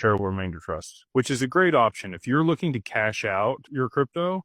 charitable remainder trust, which is a great option. If you're looking to cash out your crypto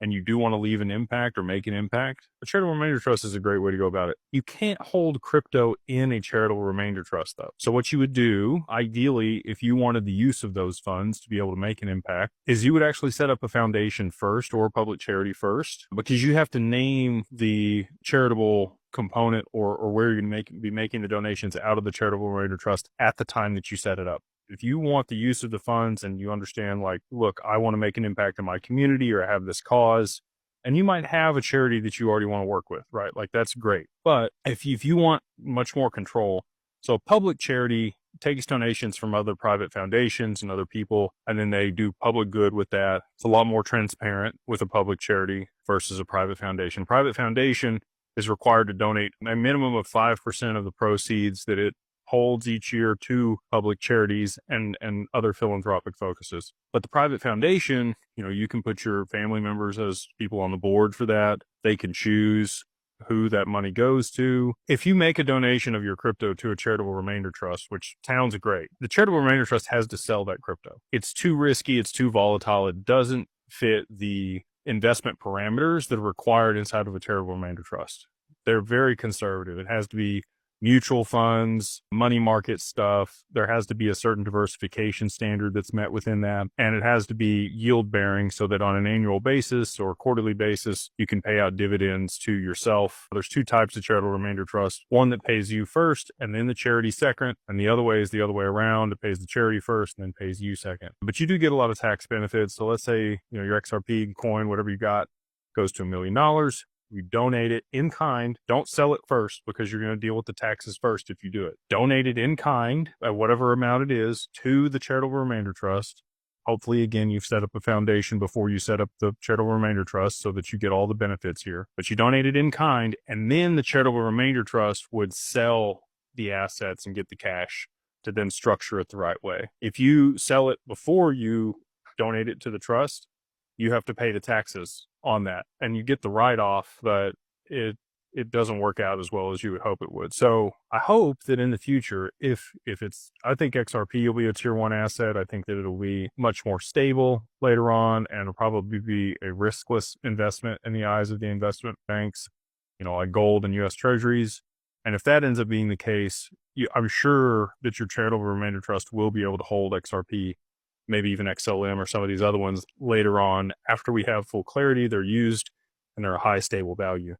and you do want to leave an impact or make an impact, a charitable remainder trust is a great way to go about it. You can't hold crypto in a charitable remainder trust though. So what you would do, ideally, if you wanted the use of those funds to be able to make an impact, is you would actually set up a foundation first or a public charity first, because you have to name the charitable component or where you're going to be making the donations out of the charitable remainder trust at the time that you set it up. If you want the use of the funds and you understand, like, look, I want to make an impact in my community or I have this cause, and you might have a charity that you already want to work with, right? Like, that's great. But if you want much more control, so public charity takes donations from other private foundations and other people, and then they do public good with that. It's a lot more transparent with a public charity versus a private foundation. Private foundation is required to donate a minimum of 5% of the proceeds that it holds each year to public charities and other philanthropic focuses. But the private foundation, you can put your family members as people on the board for that. They can choose who that money goes to. If you make a donation of your crypto to a charitable remainder trust, which sounds great, the charitable remainder trust has to sell that crypto. It's too risky. It's too volatile. It doesn't fit the investment parameters that are required inside of a charitable remainder trust. They're very conservative. It has to be mutual funds, money market stuff. There has to be a certain diversification standard that's met within that. And it has to be yield bearing so that on an annual basis or quarterly basis, you can pay out dividends to yourself. There's two types of charitable remainder trust. One that pays you first and then the charity second. And the other way is the other way around. It pays the charity first and then pays you second. But you do get a lot of tax benefits. So let's say, your XRP coin, whatever you got, goes to $1 million. You donate it in kind. Don't sell it first because you're going to deal with the taxes first if you do it. Donate it in kind at whatever amount it is to the charitable remainder trust. Hopefully, again, you've set up a foundation before you set up the charitable remainder trust so that you get all the benefits here. But you donate it in kind, and then the charitable remainder trust would sell the assets and get the cash to then structure it the right way. If you sell it before you donate it to the trust, you have to pay the taxes on that and you get the write-off, but it doesn't work out as well as you would hope it would. So I hope that in the future, I think XRP will be a tier 1 asset. I think that it'll be much more stable later on and it'll probably be a riskless investment in the eyes of the investment banks, like gold and US treasuries. And if that ends up being the case, I'm sure that your charitable remainder trust will be able to hold XRP, maybe even XLM or some of these other ones later on after we have full clarity, they're used and they're a high stable value.